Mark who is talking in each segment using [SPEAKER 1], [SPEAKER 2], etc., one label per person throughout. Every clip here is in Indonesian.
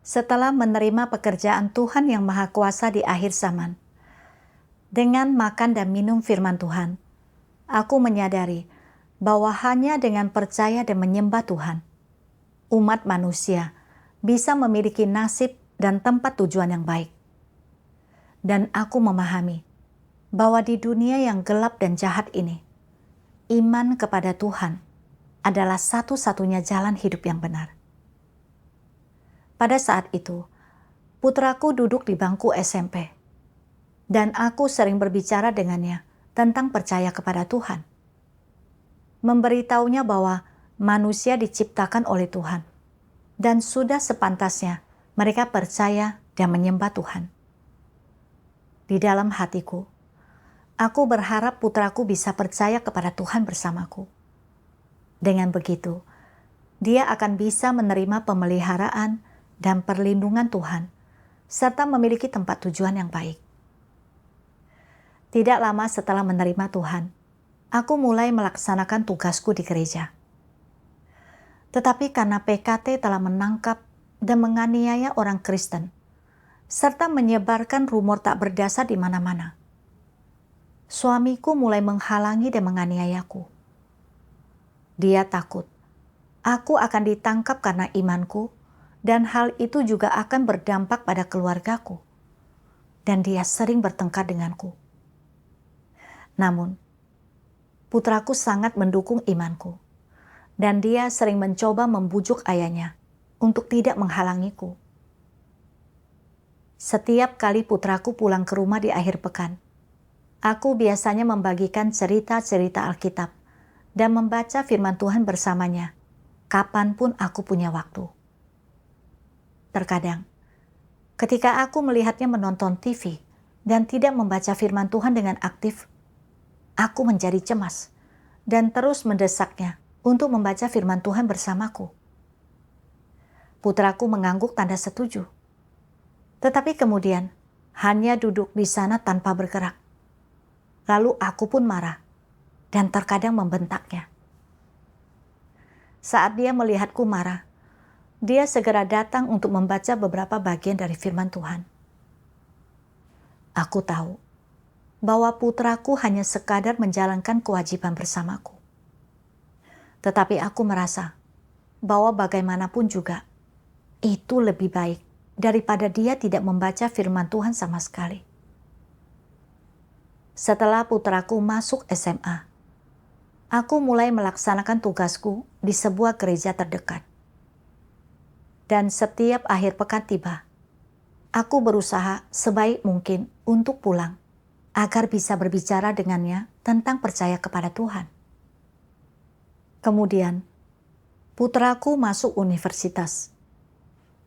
[SPEAKER 1] setelah menerima pekerjaan Tuhan yang Maha Kuasa di akhir zaman. Dengan makan dan minum firman Tuhan, aku menyadari bahwa hanya dengan percaya dan menyembah Tuhan, umat manusia bisa memiliki nasib dan tempat tujuan yang baik. Dan aku memahami bahwa di dunia yang gelap dan jahat ini, iman kepada Tuhan adalah satu-satunya jalan hidup yang benar. Pada saat itu, putraku duduk di bangku SMP, dan aku sering berbicara dengannya tentang percaya kepada Tuhan. Memberitahunya bahwa manusia diciptakan oleh Tuhan, dan sudah sepantasnya mereka percaya dan menyembah Tuhan. Di dalam hatiku, aku berharap putraku bisa percaya kepada Tuhan bersamaku. Dengan begitu, dia akan bisa menerima pemeliharaan dan perlindungan Tuhan, serta memiliki tempat tujuan yang baik. Tidak lama setelah menerima Tuhan, aku mulai melaksanakan tugasku di gereja. Tetapi karena PKT telah menangkap dan menganiaya orang Kristen, serta menyebarkan rumor tak berdasar di mana-mana, suamiku mulai menghalangi dan menganiayaku. Dia takut aku akan ditangkap karena imanku, dan hal itu juga akan berdampak pada keluargaku. Dan dia sering bertengkar denganku. Namun, putraku sangat mendukung imanku, dan dia sering mencoba membujuk ayahnya untuk tidak menghalangiku. Setiap kali putraku pulang ke rumah di akhir pekan, aku biasanya membagikan cerita-cerita Alkitab dan membaca firman Tuhan bersamanya, kapanpun aku punya waktu. Terkadang, ketika aku melihatnya menonton TV dan tidak membaca firman Tuhan dengan aktif, aku menjadi cemas dan terus mendesaknya untuk membaca firman Tuhan bersamaku. Putraku mengangguk tanda setuju, tetapi kemudian hanya duduk di sana tanpa bergerak. Lalu aku pun marah dan terkadang membentaknya. Saat dia melihatku marah, dia segera datang untuk membaca beberapa bagian dari firman Tuhan. Aku tahu bahwa putraku hanya sekadar menjalankan kewajiban bersamaku. Tetapi aku merasa bahwa bagaimanapun juga, itu lebih baik daripada dia tidak membaca firman Tuhan sama sekali. Setelah putraku masuk SMA, aku mulai melaksanakan tugasku di sebuah gereja terdekat. Dan setiap akhir pekan tiba, aku berusaha sebaik mungkin untuk pulang, agar bisa berbicara dengannya tentang percaya kepada Tuhan. Kemudian, putraku masuk universitas,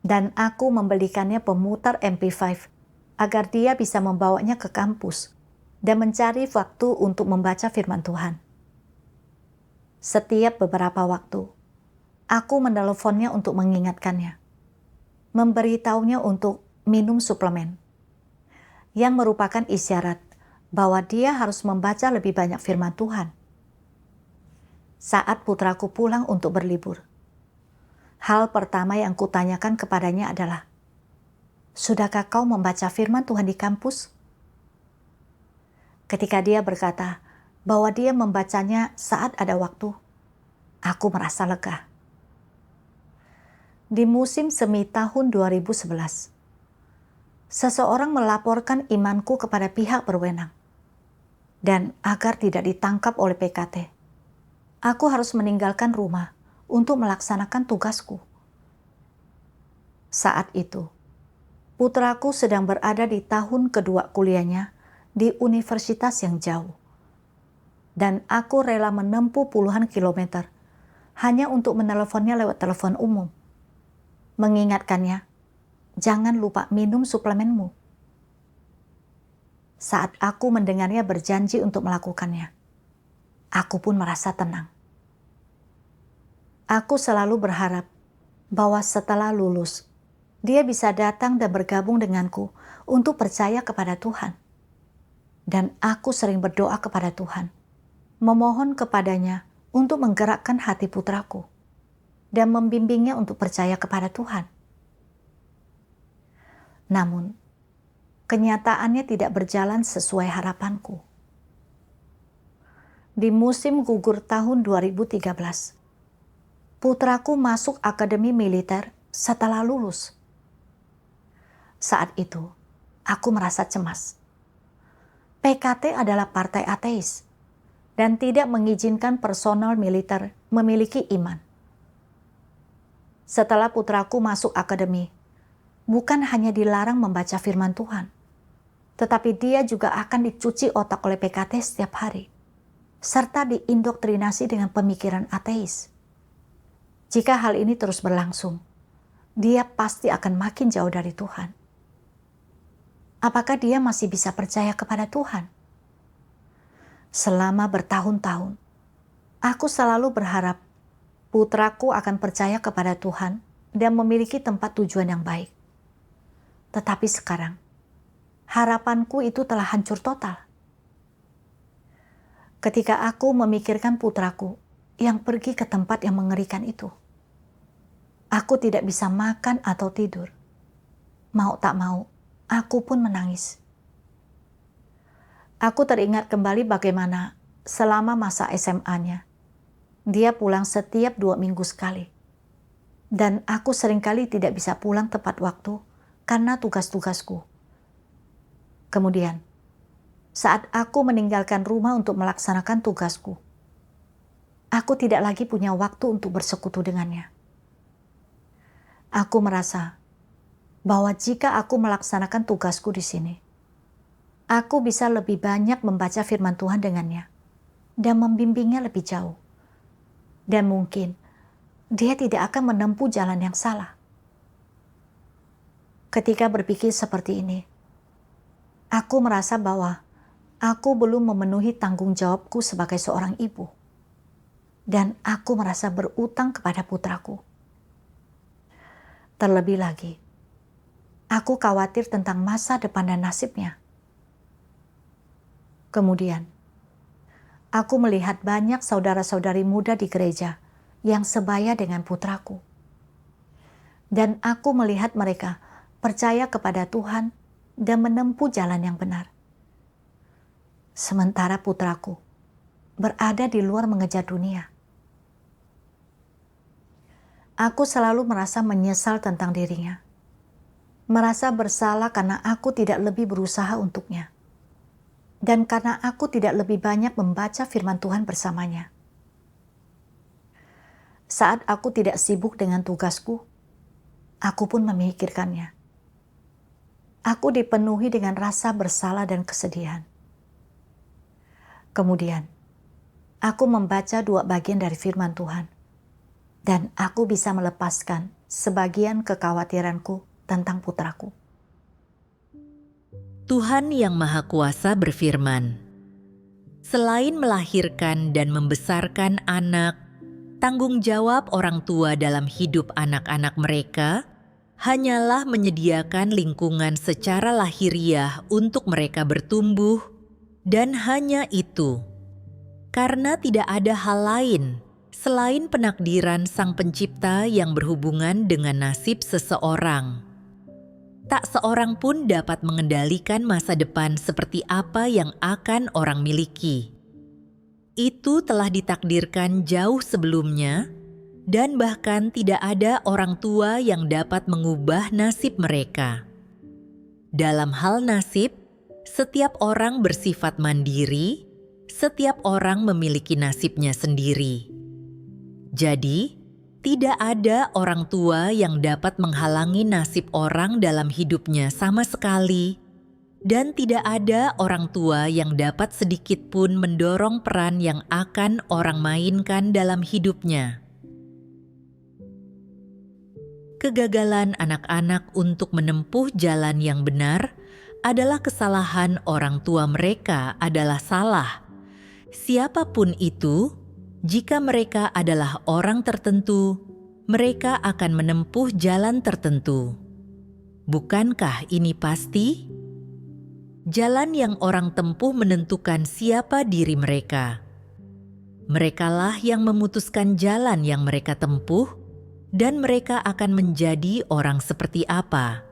[SPEAKER 1] dan aku membelikannya pemutar MP5 agar dia bisa membawanya ke kampus dan mencari waktu untuk membaca firman Tuhan. Setiap beberapa waktu, aku meneleponnya untuk mengingatkannya, memberitahunya untuk minum suplemen, yang merupakan isyarat bahwa dia harus membaca lebih banyak firman Tuhan. Saat putraku pulang untuk berlibur, hal pertama yang kutanyakan kepadanya adalah, "Sudahkah kau membaca firman Tuhan di kampus?" Ketika dia berkata bahwa dia membacanya saat ada waktu, aku merasa lega. Di musim semi tahun 2011, seseorang melaporkan imanku kepada pihak berwenang. Dan agar tidak ditangkap oleh PKT, aku harus meninggalkan rumah untuk melaksanakan tugasku. Saat itu, putraku sedang berada di tahun kedua kuliahnya di universitas yang jauh. Dan aku rela menempuh puluhan kilometer hanya untuk meneleponnya lewat telepon umum. Mengingatkannya, jangan lupa minum suplemenmu. Saat aku mendengarnya berjanji untuk melakukannya, aku pun merasa tenang. Aku selalu berharap bahwa setelah lulus, dia bisa datang dan bergabung denganku untuk percaya kepada Tuhan. Dan aku sering berdoa kepada Tuhan, memohon kepadanya untuk menggerakkan hati putraku dan membimbingnya untuk percaya kepada Tuhan. Namun, kenyataannya tidak berjalan sesuai harapanku. Di musim gugur tahun 2013, putraku masuk akademi militer setelah lulus. Saat itu, aku merasa cemas. PKT adalah partai ateis dan tidak mengizinkan personel militer memiliki iman. Setelah putraku masuk akademi, bukan hanya dilarang membaca firman Tuhan, tetapi dia juga akan dicuci otak oleh PKT setiap hari, serta diindoktrinasi dengan pemikiran ateis. Jika hal ini terus berlangsung, dia pasti akan makin jauh dari Tuhan. Apakah dia masih bisa percaya kepada Tuhan? Selama bertahun-tahun, aku selalu berharap putraku akan percaya kepada Tuhan dan memiliki tempat tujuan yang baik. Tetapi sekarang, harapanku itu telah hancur total. Ketika aku memikirkan putraku yang pergi ke tempat yang mengerikan itu, aku tidak bisa makan atau tidur. Mau tak mau, aku pun menangis. Aku teringat kembali bagaimana selama masa SMA-nya, dia pulang setiap 2 minggu sekali. Dan aku seringkali tidak bisa pulang tepat waktu karena tugas-tugasku. Kemudian, saat aku meninggalkan rumah untuk melaksanakan tugasku, aku tidak lagi punya waktu untuk bersekutu dengannya. Aku merasa bahwa jika aku melaksanakan tugasku di sini, aku bisa lebih banyak membaca firman Tuhan dengannya dan membimbingnya lebih jauh. Dan mungkin dia tidak akan menempuh jalan yang salah. Ketika berpikir seperti ini, aku merasa bahwa aku belum memenuhi tanggung jawabku sebagai seorang ibu. Dan aku merasa berutang kepada putraku. Terlebih lagi, aku khawatir tentang masa depan dan nasibnya. Kemudian, aku melihat banyak saudara-saudari muda di gereja yang sebaya dengan putraku. Dan aku melihat mereka percaya kepada Tuhan dan menempuh jalan yang benar. Sementara putraku berada di luar mengejar dunia. Aku selalu merasa menyesal tentang dirinya. Merasa bersalah karena aku tidak lebih berusaha untuknya. Dan karena aku tidak lebih banyak membaca firman Tuhan bersamanya. Saat aku tidak sibuk dengan tugasku, aku pun memikirkannya. Aku dipenuhi dengan rasa bersalah dan kesedihan. Kemudian, aku membaca 2 bagian dari firman Tuhan. Dan aku bisa melepaskan sebagian kekhawatiranku tentang putraku.
[SPEAKER 2] Tuhan Yang Maha Kuasa berfirman, "Selain melahirkan dan membesarkan anak, tanggung jawab orang tua dalam hidup anak-anak mereka hanyalah menyediakan lingkungan secara lahiriah untuk mereka bertumbuh, dan hanya itu. Karena tidak ada hal lain selain penakdiran Sang Pencipta yang berhubungan dengan nasib seseorang. Tak seorang pun dapat mengendalikan masa depan seperti apa yang akan orang miliki. Itu telah ditakdirkan jauh sebelumnya, dan bahkan tidak ada orang tua yang dapat mengubah nasib mereka. Dalam hal nasib, setiap orang bersifat mandiri, setiap orang memiliki nasibnya sendiri. Jadi, tidak ada orang tua yang dapat menghalangi nasib orang dalam hidupnya sama sekali, dan tidak ada orang tua yang dapat sedikit pun mendorong peran yang akan orang mainkan dalam hidupnya. Kegagalan anak-anak untuk menempuh jalan yang benar adalah kesalahan orang tua mereka adalah salah. Siapapun itu, jika mereka adalah orang tertentu, mereka akan menempuh jalan tertentu. Bukankah ini pasti? Jalan yang orang tempuh menentukan siapa diri mereka. Merekalah yang memutuskan jalan yang mereka tempuh, dan mereka akan menjadi orang seperti apa.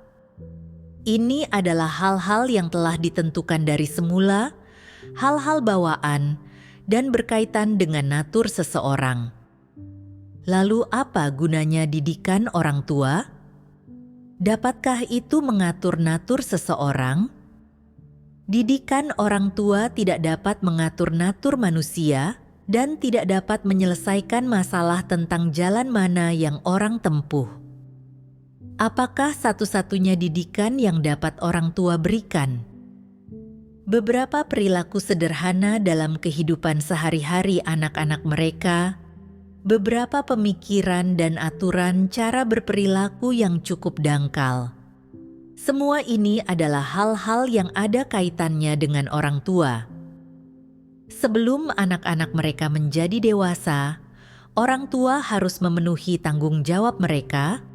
[SPEAKER 2] Ini adalah hal-hal yang telah ditentukan dari semula, hal-hal bawaan, dan berkaitan dengan natur seseorang. Lalu apa gunanya didikan orang tua? Dapatkah itu mengatur natur seseorang? Didikan orang tua tidak dapat mengatur natur manusia dan tidak dapat menyelesaikan masalah tentang jalan mana yang orang tempuh. Apakah satu-satunya didikan yang dapat orang tua berikan? Beberapa perilaku sederhana dalam kehidupan sehari-hari anak-anak mereka, beberapa pemikiran dan aturan cara berperilaku yang cukup dangkal. Semua ini adalah hal-hal yang ada kaitannya dengan orang tua. Sebelum anak-anak mereka menjadi dewasa, orang tua harus memenuhi tanggung jawab mereka,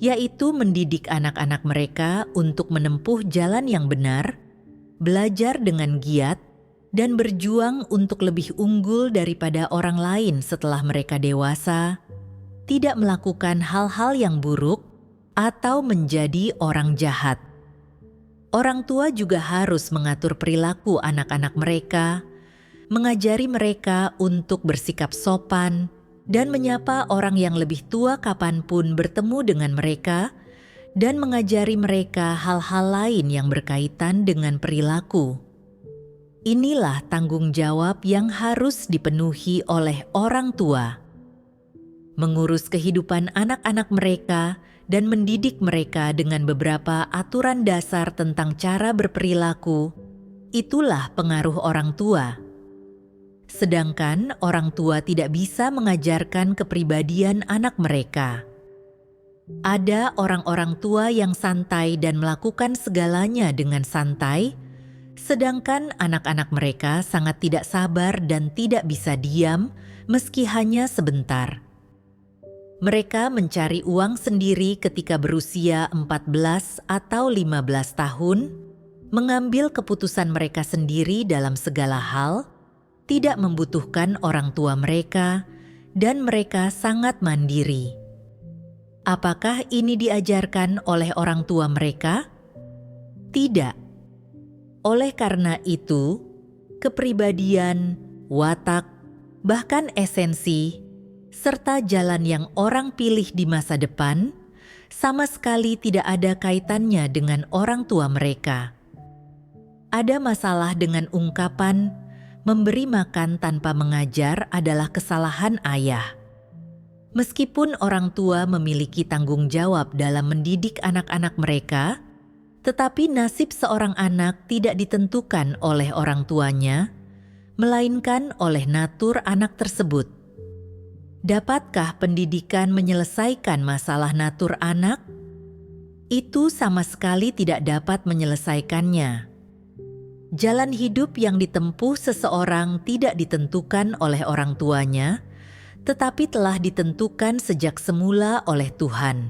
[SPEAKER 2] yaitu mendidik anak-anak mereka untuk menempuh jalan yang benar, belajar dengan giat, dan berjuang untuk lebih unggul daripada orang lain setelah mereka dewasa, tidak melakukan hal-hal yang buruk, atau menjadi orang jahat. Orang tua juga harus mengatur perilaku anak-anak mereka, mengajari mereka untuk bersikap sopan, dan menyapa orang yang lebih tua kapanpun bertemu dengan mereka, dan mengajari mereka hal-hal lain yang berkaitan dengan perilaku. Inilah tanggung jawab yang harus dipenuhi oleh orang tua. Mengurus kehidupan anak-anak mereka dan mendidik mereka dengan beberapa aturan dasar tentang cara berperilaku, itulah pengaruh orang tua. Sedangkan orang tua tidak bisa mengajarkan kepribadian anak mereka. Ada orang-orang tua yang santai dan melakukan segalanya dengan santai, sedangkan anak-anak mereka sangat tidak sabar dan tidak bisa diam meski hanya sebentar. Mereka mencari uang sendiri ketika berusia 14 atau 15 tahun, mengambil keputusan mereka sendiri dalam segala hal, tidak membutuhkan orang tua mereka, dan mereka sangat mandiri. Apakah ini diajarkan oleh orang tua mereka? Tidak. Oleh karena itu, kepribadian, watak, bahkan esensi, serta jalan yang orang pilih di masa depan, sama sekali tidak ada kaitannya dengan orang tua mereka. Ada masalah dengan ungkapan, memberi makan tanpa mengajar adalah kesalahan ayah. Meskipun orang tua memiliki tanggung jawab dalam mendidik anak-anak mereka, tetapi nasib seorang anak tidak ditentukan oleh orang tuanya, melainkan oleh natur anak tersebut. Dapatkah pendidikan menyelesaikan masalah natur anak? Itu sama sekali tidak dapat menyelesaikannya. Jalan hidup yang ditempuh seseorang tidak ditentukan oleh orang tuanya, tetapi telah ditentukan sejak semula oleh Tuhan.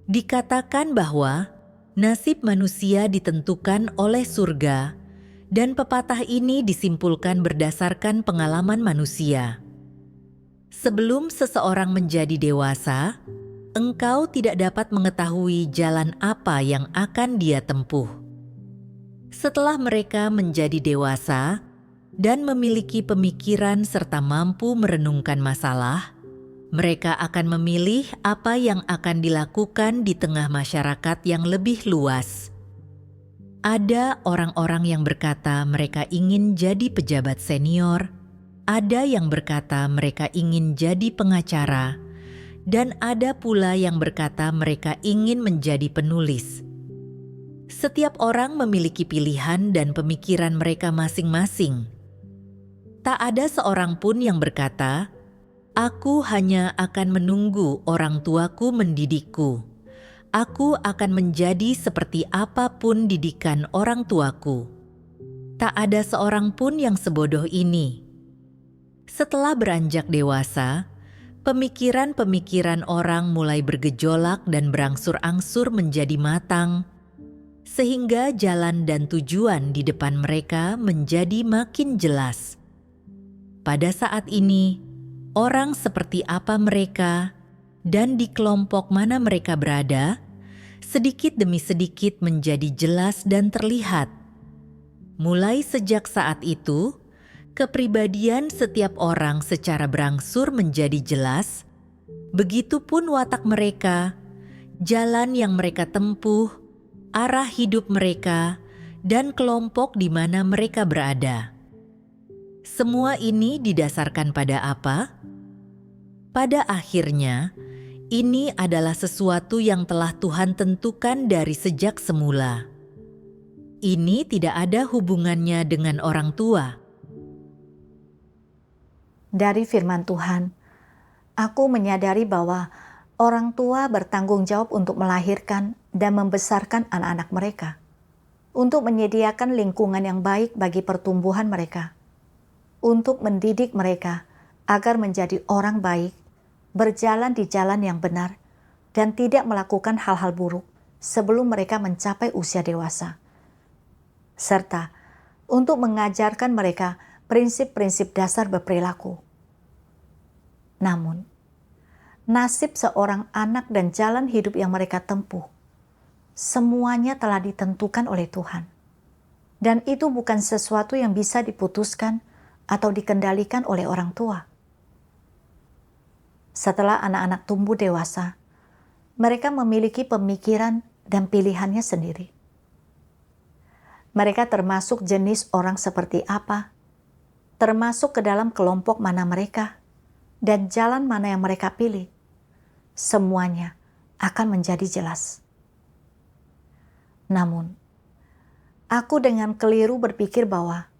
[SPEAKER 2] Dikatakan bahwa nasib manusia ditentukan oleh surga, dan pepatah ini disimpulkan berdasarkan pengalaman manusia. Sebelum seseorang menjadi dewasa, engkau tidak dapat mengetahui jalan apa yang akan dia tempuh. Setelah mereka menjadi dewasa dan memiliki pemikiran serta mampu merenungkan masalah, mereka akan memilih apa yang akan dilakukan di tengah masyarakat yang lebih luas. Ada orang-orang yang berkata mereka ingin jadi pejabat senior, ada yang berkata mereka ingin jadi pengacara, dan ada pula yang berkata mereka ingin menjadi penulis. Setiap orang memiliki pilihan dan pemikiran mereka masing-masing. Tak ada seorang pun yang berkata, "Aku hanya akan menunggu orang tuaku mendidikku. Aku akan menjadi seperti apapun didikan orang tuaku." Tak ada seorang pun yang sebodoh ini. Setelah beranjak dewasa, pemikiran-pemikiran orang mulai bergejolak dan berangsur-angsur menjadi matang, sehingga jalan dan tujuan di depan mereka menjadi makin jelas. Pada saat ini, orang seperti apa mereka dan di kelompok mana mereka berada, sedikit demi sedikit menjadi jelas dan terlihat. Mulai sejak saat itu, kepribadian setiap orang secara berangsur menjadi jelas, begitupun watak mereka, jalan yang mereka tempuh, arah hidup mereka, dan kelompok di mana mereka berada. Semua ini didasarkan pada apa? Pada akhirnya, ini adalah sesuatu yang telah Tuhan tentukan dari sejak semula. Ini tidak ada hubungannya dengan orang tua.
[SPEAKER 1] Dari firman Tuhan, aku menyadari bahwa orang tua bertanggung jawab untuk melahirkan dan membesarkan anak-anak mereka, untuk menyediakan lingkungan yang baik bagi pertumbuhan mereka, untuk mendidik mereka agar menjadi orang baik, berjalan di jalan yang benar, dan tidak melakukan hal-hal buruk sebelum mereka mencapai usia dewasa, serta untuk mengajarkan mereka prinsip-prinsip dasar berperilaku. Namun, nasib seorang anak dan jalan hidup yang mereka tempuh, semuanya telah ditentukan oleh Tuhan. Dan itu bukan sesuatu yang bisa diputuskan atau dikendalikan oleh orang tua. Setelah anak-anak tumbuh dewasa, mereka memiliki pemikiran dan pilihannya sendiri. Mereka termasuk jenis orang seperti apa, termasuk ke dalam kelompok mana mereka, dan jalan mana yang mereka pilih. Semuanya akan menjadi jelas. Namun, aku dengan keliru berpikir bahwa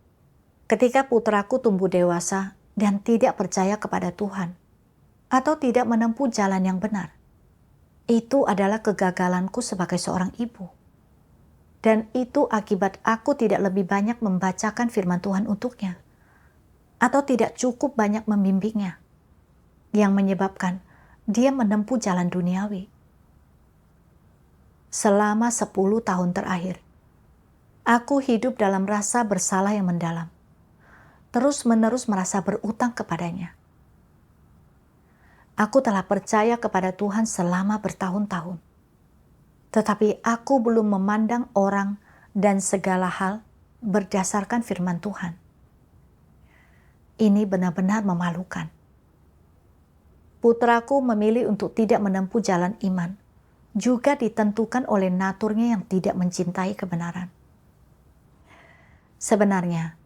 [SPEAKER 1] ketika putraku tumbuh dewasa dan tidak percaya kepada Tuhan, atau tidak menempuh jalan yang benar, itu adalah kegagalanku sebagai seorang ibu. Dan itu akibat aku tidak lebih banyak membacakan firman Tuhan untuknya, atau tidak cukup banyak membimbingnya, yang menyebabkan dia menempuh jalan duniawi. Selama 10 tahun terakhir, aku hidup dalam rasa bersalah yang mendalam, terus-menerus merasa berutang kepadanya. Aku telah percaya kepada Tuhan selama bertahun-tahun, tetapi aku belum memandang orang dan segala hal berdasarkan firman Tuhan. Ini benar-benar memalukan. Putraku memilih untuk tidak menempuh jalan iman, juga ditentukan oleh naturnya yang tidak mencintai kebenaran. Sebenarnya,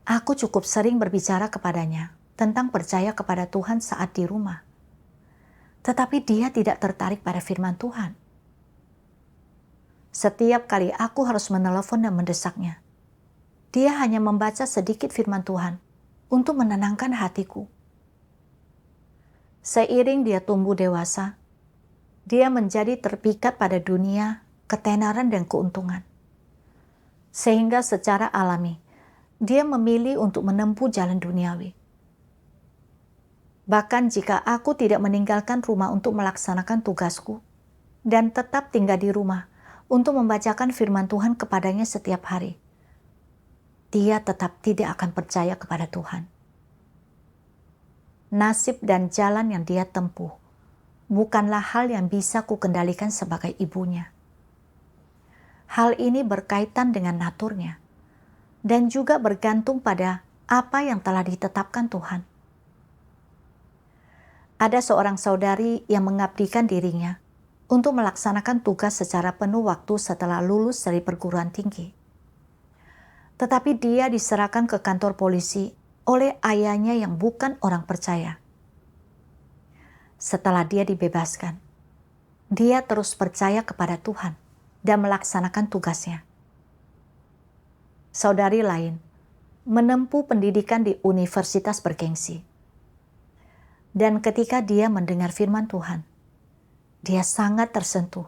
[SPEAKER 1] aku cukup sering berbicara kepadanya tentang percaya kepada Tuhan saat di rumah. Tetapi dia tidak tertarik pada firman Tuhan. Setiap kali aku harus menelepon dan mendesaknya, dia hanya membaca sedikit firman Tuhan untuk menenangkan hatiku. Seiring dia tumbuh dewasa, dia menjadi terpikat pada dunia, ketenaran, dan keuntungan. Sehingga secara alami, dia memilih untuk menempuh jalan duniawi. Bahkan jika aku tidak meninggalkan rumah untuk melaksanakan tugasku dan tetap tinggal di rumah untuk membacakan firman Tuhan kepadanya setiap hari, dia tetap tidak akan percaya kepada Tuhan. Nasib dan jalan yang dia tempuh bukanlah hal yang bisa kukendalikan sebagai ibunya. Hal ini berkaitan dengan naturnya dan juga bergantung pada apa yang telah ditetapkan Tuhan. Ada seorang saudari yang mengabdikan dirinya untuk melaksanakan tugas secara penuh waktu setelah lulus dari perguruan tinggi. Tetapi dia diserahkan ke kantor polisi oleh ayahnya yang bukan orang percaya. Setelah dia dibebaskan, dia terus percaya kepada Tuhan dan melaksanakan tugasnya. Saudari lain menempuh pendidikan di universitas bergengsi. Dan ketika dia mendengar firman Tuhan, dia sangat tersentuh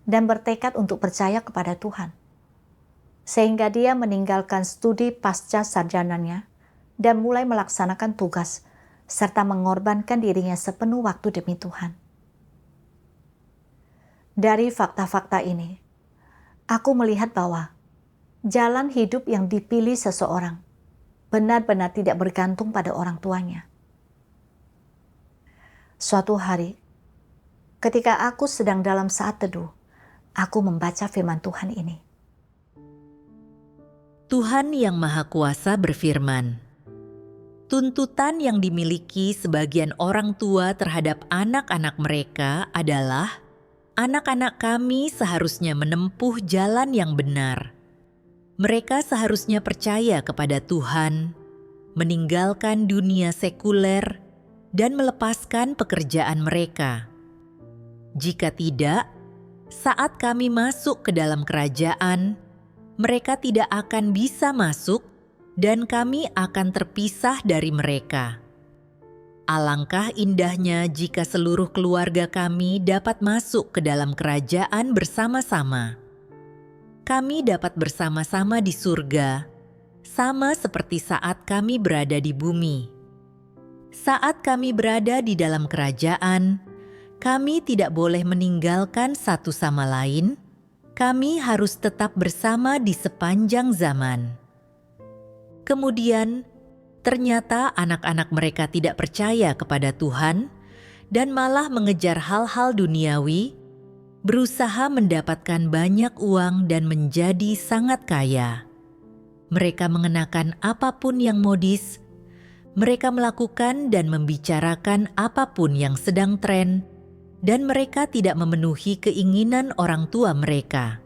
[SPEAKER 1] dan bertekad untuk percaya kepada Tuhan. Sehingga dia meninggalkan studi pasca sarjananya dan mulai melaksanakan tugas serta mengorbankan dirinya sepenuh waktu demi Tuhan. Dari fakta-fakta ini, aku melihat bahwa jalan hidup yang dipilih seseorang benar-benar tidak bergantung pada orang tuanya. Suatu hari, ketika aku sedang dalam saat teduh aku membaca firman Tuhan ini.
[SPEAKER 2] Tuhan Yang Maha Kuasa berfirman, tuntutan yang dimiliki sebagian orang tua terhadap anak-anak mereka adalah anak-anak kami seharusnya menempuh jalan yang benar. Mereka seharusnya percaya kepada Tuhan, meninggalkan dunia sekuler, dan melepaskan pekerjaan mereka. Jika tidak, saat kami masuk ke dalam kerajaan, mereka tidak akan bisa masuk dan kami akan terpisah dari mereka. Alangkah indahnya jika seluruh keluarga kami dapat masuk ke dalam kerajaan bersama-sama. Kami dapat bersama-sama di surga, sama seperti saat kami berada di bumi. Saat kami berada di dalam kerajaan, kami tidak boleh meninggalkan satu sama lain. Kami harus tetap bersama di sepanjang zaman. Kemudian, ternyata anak-anak mereka tidak percaya kepada Tuhan dan malah mengejar hal-hal duniawi, berusaha mendapatkan banyak uang dan menjadi sangat kaya. Mereka mengenakan apapun yang modis, mereka melakukan dan membicarakan apapun yang sedang tren, dan mereka tidak memenuhi keinginan orang tua mereka.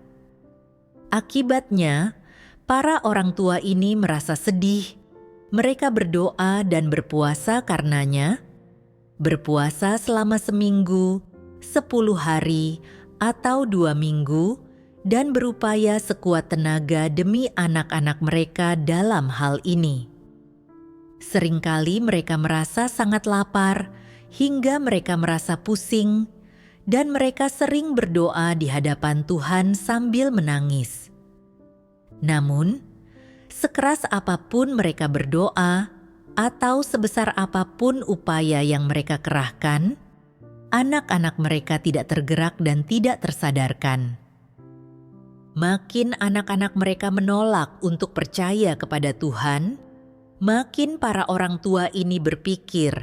[SPEAKER 2] Akibatnya, para orang tua ini merasa sedih. Mereka berdoa dan berpuasa karenanya, berpuasa selama seminggu, 10 hari, atau 2 minggu, dan berupaya sekuat tenaga demi anak-anak mereka dalam hal ini. Seringkali mereka merasa sangat lapar, hingga mereka merasa pusing, dan mereka sering berdoa di hadapan Tuhan sambil menangis. Namun, sekeras apapun mereka berdoa, atau sebesar apapun upaya yang mereka kerahkan, anak-anak mereka tidak tergerak dan tidak tersadarkan. Makin anak-anak mereka menolak untuk percaya kepada Tuhan, makin para orang tua ini berpikir,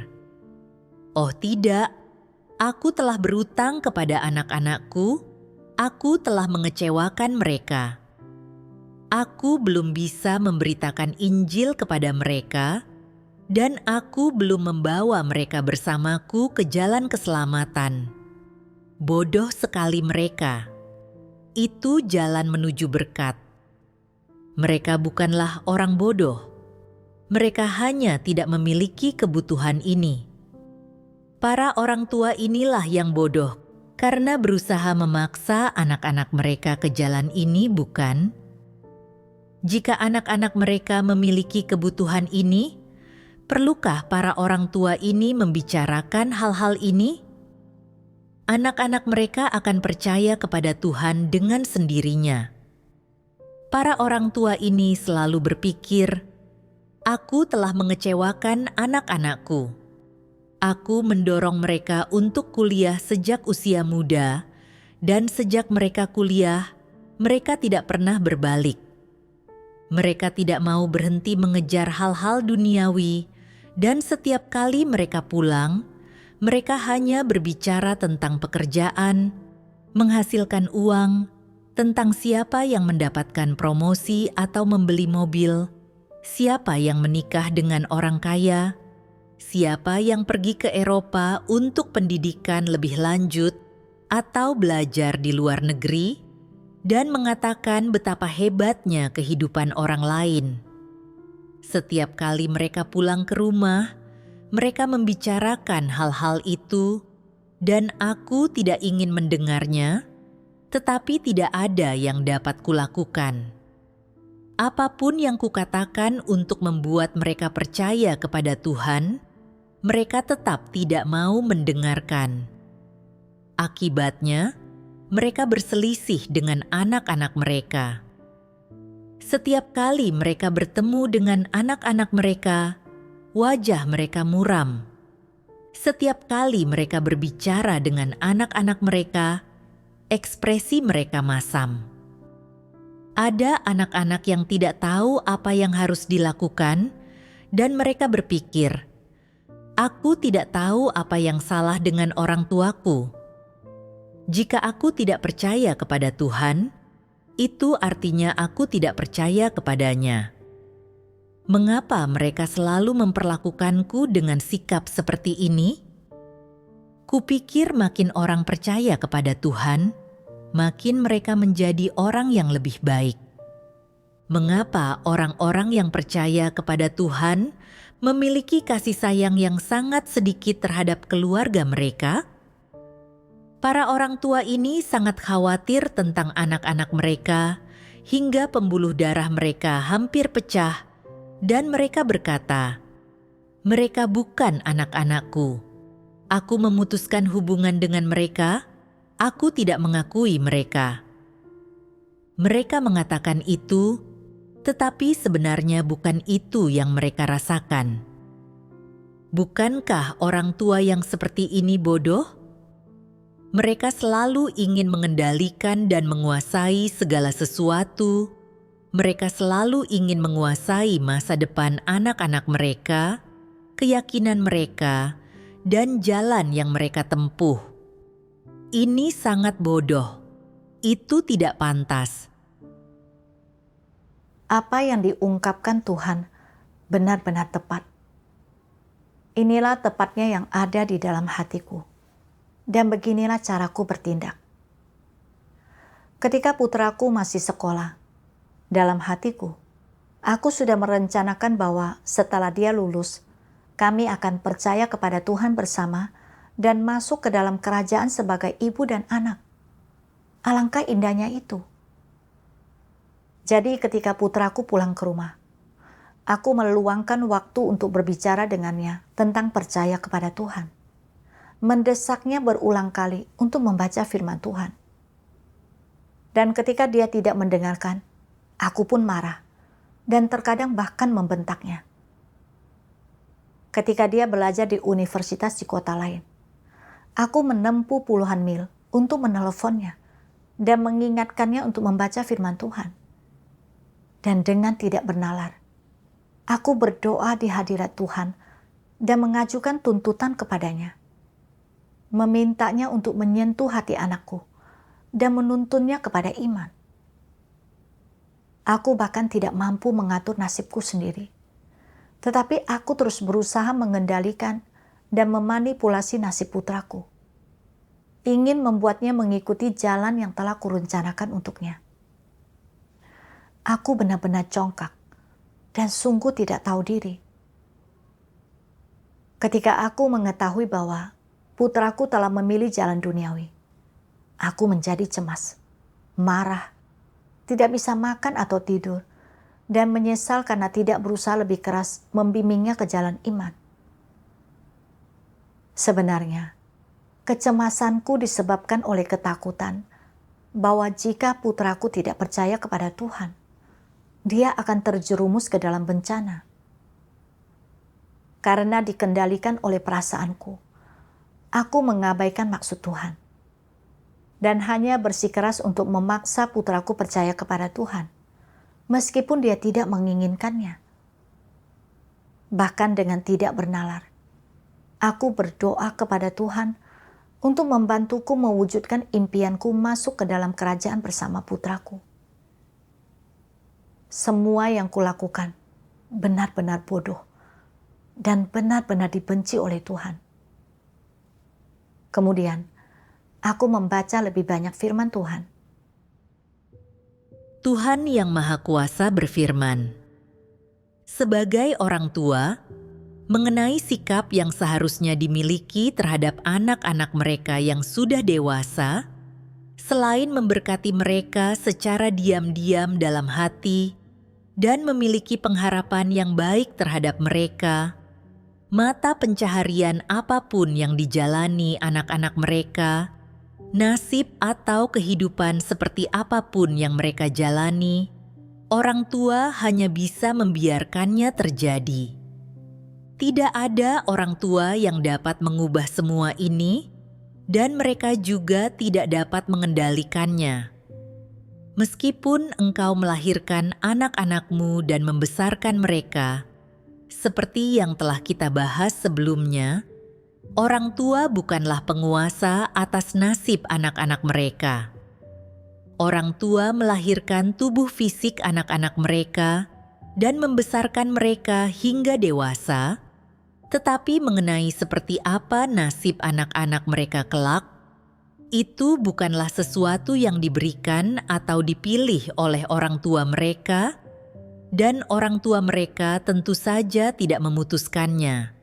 [SPEAKER 2] "Oh tidak, aku telah berutang kepada anak-anakku, aku telah mengecewakan mereka. Aku belum bisa memberitakan Injil kepada mereka, dan aku belum membawa mereka bersamaku ke jalan keselamatan. Bodoh sekali mereka. Itu jalan menuju berkat. Mereka bukanlah orang bodoh. Mereka hanya tidak memiliki kebutuhan ini." Para orang tua inilah yang bodoh karena berusaha memaksa anak-anak mereka ke jalan ini, bukan? Jika anak-anak mereka memiliki kebutuhan ini, perlukah para orang tua ini membicarakan hal-hal ini? Anak-anak mereka akan percaya kepada Tuhan dengan sendirinya. Para orang tua ini selalu berpikir, "Aku telah mengecewakan anak-anakku. Aku mendorong mereka untuk kuliah sejak usia muda, dan sejak mereka kuliah, mereka tidak pernah berbalik. Mereka tidak mau berhenti mengejar hal-hal duniawi, dan setiap kali mereka pulang, mereka hanya berbicara tentang pekerjaan, menghasilkan uang, tentang siapa yang mendapatkan promosi atau membeli mobil, siapa yang menikah dengan orang kaya, siapa yang pergi ke Eropa untuk pendidikan lebih lanjut atau belajar di luar negeri, dan mengatakan betapa hebatnya kehidupan orang lain. Setiap kali mereka pulang ke rumah, mereka membicarakan hal-hal itu, dan aku tidak ingin mendengarnya, tetapi tidak ada yang dapat kulakukan. Apapun yang kukatakan untuk membuat mereka percaya kepada Tuhan, mereka tetap tidak mau mendengarkan. Akibatnya, mereka berselisih dengan anak-anak mereka. Setiap kali mereka bertemu dengan anak-anak mereka, wajah mereka muram. Setiap kali mereka berbicara dengan anak-anak mereka, ekspresi mereka masam. Ada anak-anak yang tidak tahu apa yang harus dilakukan, dan mereka berpikir, "Aku tidak tahu apa yang salah dengan orang tuaku. Jika aku tidak percaya kepada Tuhan, itu artinya aku tidak percaya kepadanya. Mengapa mereka selalu memperlakukanku dengan sikap seperti ini? Kupikir makin orang percaya kepada Tuhan, makin mereka menjadi orang yang lebih baik. Mengapa orang-orang yang percaya kepada Tuhan memiliki kasih sayang yang sangat sedikit terhadap keluarga mereka? Para orang tua ini sangat khawatir tentang anak-anak mereka, hingga pembuluh darah mereka hampir pecah, dan mereka berkata, "Mereka bukan anak-anakku. Aku memutuskan hubungan dengan mereka, aku tidak mengakui mereka." Mereka mengatakan itu, tetapi sebenarnya bukan itu yang mereka rasakan. Bukankah orang tua yang seperti ini bodoh? Mereka selalu ingin mengendalikan dan menguasai segala sesuatu. Mereka selalu ingin menguasai masa depan anak-anak mereka, keyakinan mereka, dan jalan yang mereka tempuh. Ini sangat bodoh. Itu tidak pantas.
[SPEAKER 1] Apa yang diungkapkan Tuhan benar-benar tepat. Inilah tepatnya yang ada di dalam hatiku. Dan beginilah caraku bertindak. Ketika putraku masih sekolah, dalam hatiku, aku sudah merencanakan bahwa setelah dia lulus, kami akan percaya kepada Tuhan bersama dan masuk ke dalam kerajaan sebagai ibu dan anak. Alangkah indahnya itu. Jadi ketika putraku pulang ke rumah, aku meluangkan waktu untuk berbicara dengannya tentang percaya kepada Tuhan. Mendesaknya berulang kali untuk membaca firman Tuhan. Dan ketika dia tidak mendengarkan, aku pun marah dan terkadang bahkan membentaknya. Ketika dia belajar di universitas di kota lain, aku menempuh puluhan mil untuk meneleponnya dan mengingatkannya untuk membaca firman Tuhan. Dan dengan tidak bernalar, aku berdoa di hadirat Tuhan dan mengajukan tuntutan kepadanya. Memintanya untuk menyentuh hati anakku dan menuntunnya kepada iman. Aku bahkan tidak mampu mengatur nasibku sendiri. Tetapi aku terus berusaha mengendalikan dan memanipulasi nasib putraku. Ingin membuatnya mengikuti jalan yang telah kurencanakan untuknya. Aku benar-benar congkak dan sungguh tidak tahu diri. Ketika aku mengetahui bahwa putraku telah memilih jalan duniawi, aku menjadi cemas, marah, tidak bisa makan atau tidur, dan menyesal karena tidak berusaha lebih keras membimbingnya ke jalan iman. Sebenarnya, kecemasanku disebabkan oleh ketakutan bahwa jika putraku tidak percaya kepada Tuhan, dia akan terjerumus ke dalam bencana. Karena dikendalikan oleh perasaanku, aku mengabaikan maksud Tuhan. Dan hanya bersikeras untuk memaksa putraku percaya kepada Tuhan, meskipun dia tidak menginginkannya. Bahkan dengan tidak bernalar, aku berdoa kepada Tuhan untuk membantuku mewujudkan impianku masuk ke dalam kerajaan bersama putraku. Semua yang kulakukan benar-benar bodoh dan benar-benar dibenci oleh Tuhan. Kemudian, aku membaca lebih banyak firman Tuhan.
[SPEAKER 2] Tuhan Yang Maha Kuasa berfirman, sebagai orang tua, mengenai sikap yang seharusnya dimiliki terhadap anak-anak mereka yang sudah dewasa, selain memberkati mereka secara diam-diam dalam hati dan memiliki pengharapan yang baik terhadap mereka, mata pencaharian apapun yang dijalani anak-anak mereka, nasib atau kehidupan seperti apapun yang mereka jalani, orang tua hanya bisa membiarkannya terjadi. Tidak ada orang tua yang dapat mengubah semua ini, dan mereka juga tidak dapat mengendalikannya. Meskipun engkau melahirkan anak-anakmu dan membesarkan mereka, seperti yang telah kita bahas sebelumnya, orang tua bukanlah penguasa atas nasib anak-anak mereka. Orang tua melahirkan tubuh fisik anak-anak mereka dan membesarkan mereka hingga dewasa, tetapi mengenai seperti apa nasib anak-anak mereka kelak, itu bukanlah sesuatu yang diberikan atau dipilih oleh orang tua mereka, dan orang tua mereka tentu saja tidak memutuskannya.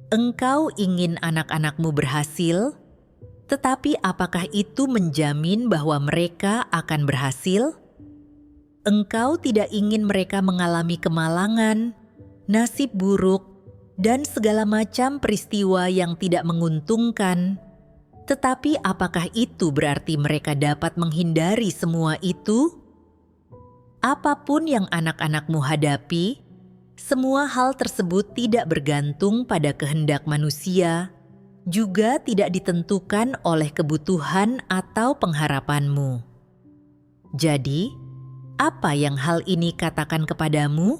[SPEAKER 2] Engkau ingin anak-anakmu berhasil, tetapi apakah itu menjamin bahwa mereka akan berhasil? Engkau tidak ingin mereka mengalami kemalangan, nasib buruk, dan segala macam peristiwa yang tidak menguntungkan. Tetapi apakah itu berarti mereka dapat menghindari semua itu? Apapun yang anak-anakmu hadapi, semua hal tersebut tidak bergantung pada kehendak manusia, juga tidak ditentukan oleh kebutuhan atau pengharapanmu. Jadi, apa yang hal ini katakan kepadamu?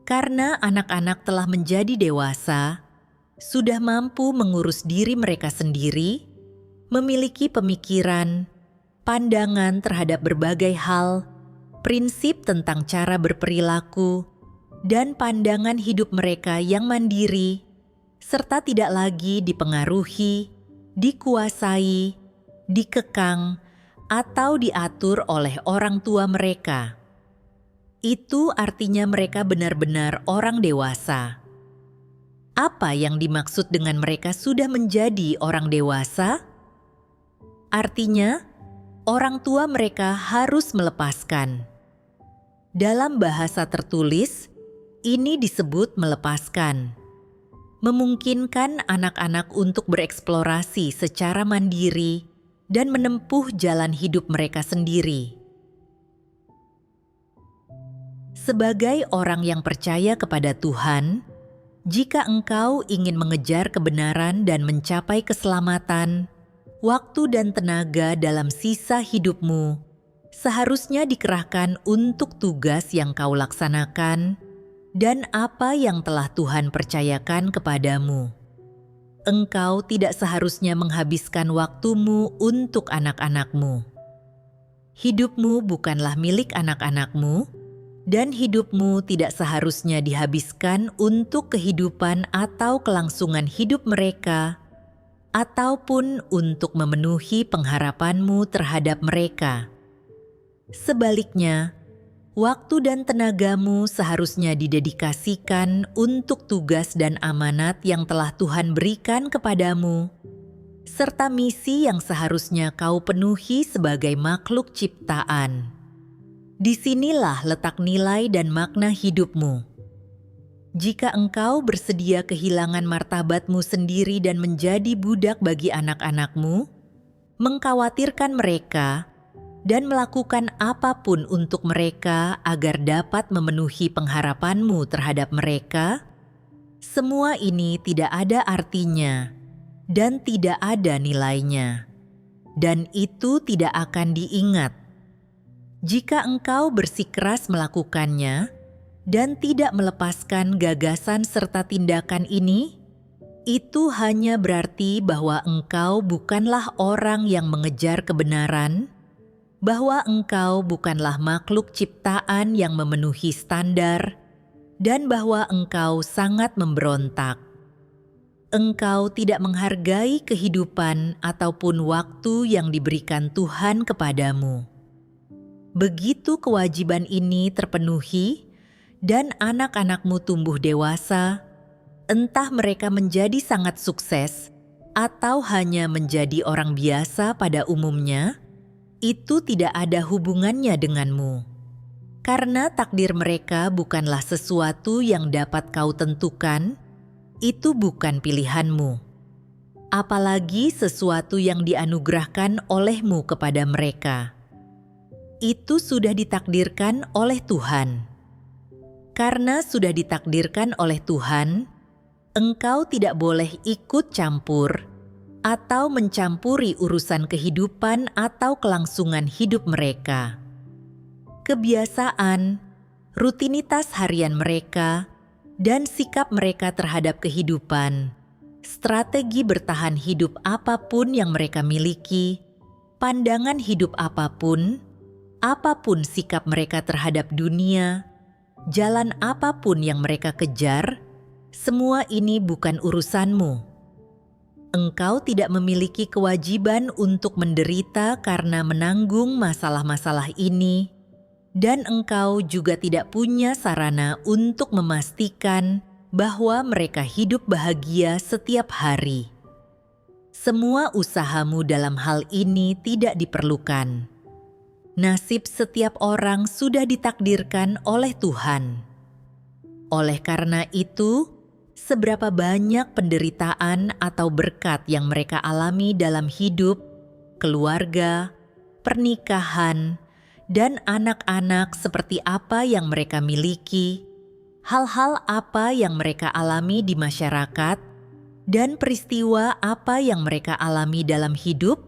[SPEAKER 2] Karena anak-anak telah menjadi dewasa, sudah mampu mengurus diri mereka sendiri, memiliki pemikiran, pandangan terhadap berbagai hal, prinsip tentang cara berperilaku, dan pandangan hidup mereka yang mandiri, serta tidak lagi dipengaruhi, dikuasai, dikekang, atau diatur oleh orang tua mereka. Itu artinya mereka benar-benar orang dewasa. Apa yang dimaksud dengan mereka sudah menjadi orang dewasa? Artinya, orang tua mereka harus melepaskan. Dalam bahasa tertulis, ini disebut melepaskan. Memungkinkan anak-anak untuk bereksplorasi secara mandiri dan menempuh jalan hidup mereka sendiri. Sebagai orang yang percaya kepada Tuhan, jika engkau ingin mengejar kebenaran dan mencapai keselamatan, waktu dan tenaga dalam sisa hidupmu seharusnya dikerahkan untuk tugas yang kau laksanakan dan apa yang telah Tuhan percayakan kepadamu. Engkau tidak seharusnya menghabiskan waktumu untuk anak-anakmu. Hidupmu bukanlah milik anak-anakmu, dan hidupmu tidak seharusnya dihabiskan untuk kehidupan atau kelangsungan hidup mereka, ataupun untuk memenuhi pengharapanmu terhadap mereka. Sebaliknya, waktu dan tenagamu seharusnya didedikasikan untuk tugas dan amanat yang telah Tuhan berikan kepadamu, serta misi yang seharusnya kau penuhi sebagai makhluk ciptaan. Disinilah letak nilai dan makna hidupmu. Jika engkau bersedia kehilangan martabatmu sendiri dan menjadi budak bagi anak-anakmu, mengkhawatirkan mereka, dan melakukan apapun untuk mereka agar dapat memenuhi pengharapanmu terhadap mereka, semua ini tidak ada artinya dan tidak ada nilainya, dan itu tidak akan diingat. Jika engkau bersikeras melakukannya dan tidak melepaskan gagasan serta tindakan ini, itu hanya berarti bahwa engkau bukanlah orang yang mengejar kebenaran, bahwa engkau bukanlah makhluk ciptaan yang memenuhi standar, dan bahwa engkau sangat memberontak. Engkau tidak menghargai kehidupan ataupun waktu yang diberikan Tuhan kepadamu. Begitu kewajiban ini terpenuhi dan anak-anakmu tumbuh dewasa, entah mereka menjadi sangat sukses atau hanya menjadi orang biasa pada umumnya, itu tidak ada hubungannya denganmu. Karena takdir mereka bukanlah sesuatu yang dapat kau tentukan, itu bukan pilihanmu. Apalagi sesuatu yang dianugerahkan olehmu kepada mereka. Itu sudah ditakdirkan oleh Tuhan. Karena sudah ditakdirkan oleh Tuhan, engkau tidak boleh ikut campur atau mencampuri urusan kehidupan atau kelangsungan hidup mereka. Kebiasaan, rutinitas harian mereka, dan sikap mereka terhadap kehidupan strategi bertahan hidup apapun yang mereka miliki, pandangan hidup apapun sikap mereka terhadap dunia, jalan apapun yang mereka kejar, semua ini bukan urusanmu. Engkau tidak memiliki kewajiban untuk menderita karena menanggung masalah-masalah ini, dan engkau juga tidak punya sarana untuk memastikan bahwa mereka hidup bahagia setiap hari. Semua usahamu dalam hal ini tidak diperlukan. Nasib setiap orang sudah ditakdirkan oleh Tuhan. Oleh karena itu, seberapa banyak penderitaan atau berkat yang mereka alami dalam hidup, keluarga, pernikahan, dan anak-anak seperti apa yang mereka miliki, hal-hal apa yang mereka alami di masyarakat, dan peristiwa apa yang mereka alami dalam hidup,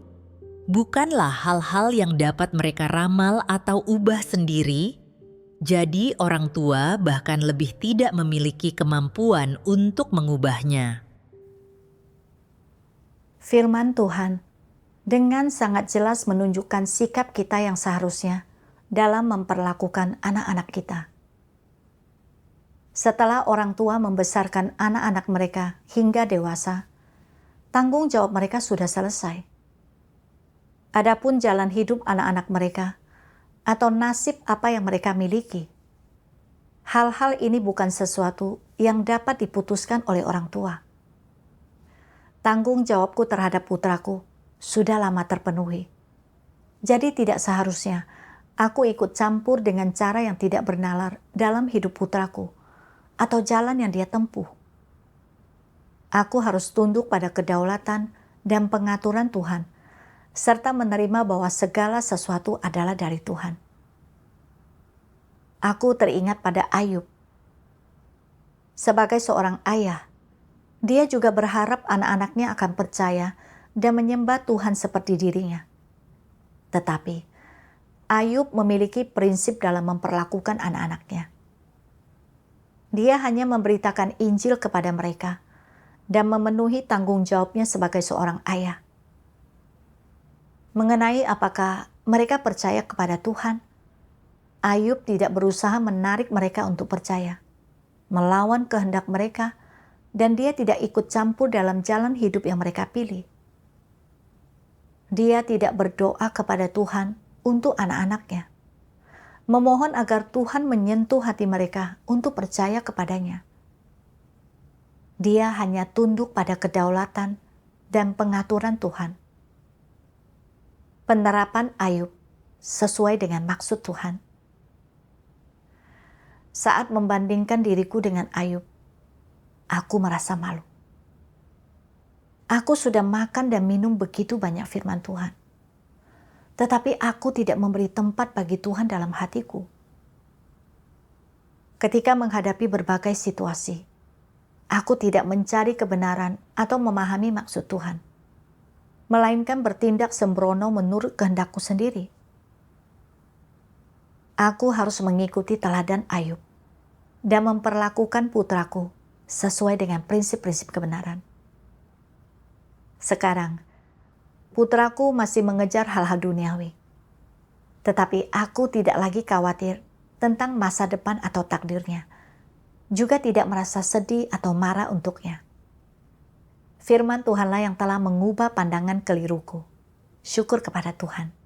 [SPEAKER 2] bukanlah hal-hal yang dapat mereka ramal atau ubah sendiri. Jadi orang tua bahkan lebih tidak memiliki kemampuan untuk mengubahnya.
[SPEAKER 1] Firman Tuhan dengan sangat jelas menunjukkan sikap kita yang seharusnya dalam memperlakukan anak-anak kita. Setelah orang tua membesarkan anak-anak mereka hingga dewasa, tanggung jawab mereka sudah selesai. Adapun jalan hidup anak-anak mereka, atau nasib apa yang mereka miliki. Hal-hal ini bukan sesuatu yang dapat diputuskan oleh orang tua. Tanggung jawabku terhadap putraku sudah lama terpenuhi. Jadi tidak seharusnya aku ikut campur dengan cara yang tidak bernalar dalam hidup putraku atau jalan yang dia tempuh. Aku harus tunduk pada kedaulatan dan pengaturan Tuhan, serta menerima bahwa segala sesuatu adalah dari Tuhan. Aku teringat pada Ayub. Sebagai seorang ayah, dia juga berharap anak-anaknya akan percaya dan menyembah Tuhan seperti dirinya. Tetapi, Ayub memiliki prinsip dalam memperlakukan anak-anaknya. Dia hanya memberitakan Injil kepada mereka dan memenuhi tanggung jawabnya sebagai seorang ayah. Mengenai apakah mereka percaya kepada Tuhan, Ayub tidak berusaha menarik mereka untuk percaya, melawan kehendak mereka, dan dia tidak ikut campur dalam jalan hidup yang mereka pilih. Dia tidak berdoa kepada Tuhan untuk anak-anaknya, memohon agar Tuhan menyentuh hati mereka untuk percaya kepadanya. Dia hanya tunduk pada kedaulatan dan pengaturan Tuhan. Penerapan Ayub sesuai dengan maksud Tuhan. Saat membandingkan diriku dengan Ayub, aku merasa malu. Aku sudah makan dan minum begitu banyak firman Tuhan. Tetapi aku tidak memberi tempat bagi Tuhan dalam hatiku. Ketika menghadapi berbagai situasi, aku tidak mencari kebenaran atau memahami maksud Tuhan, melainkan bertindak sembrono menurut kehendakku sendiri. Aku harus mengikuti teladan Ayub dan memperlakukan putraku sesuai dengan prinsip-prinsip kebenaran. Sekarang, putraku masih mengejar hal-hal duniawi. Tetapi aku tidak lagi khawatir tentang masa depan atau takdirnya. Juga tidak merasa sedih atau marah untuknya. Firman Tuhanlah yang telah mengubah pandangan keliruku. Syukur kepada Tuhan.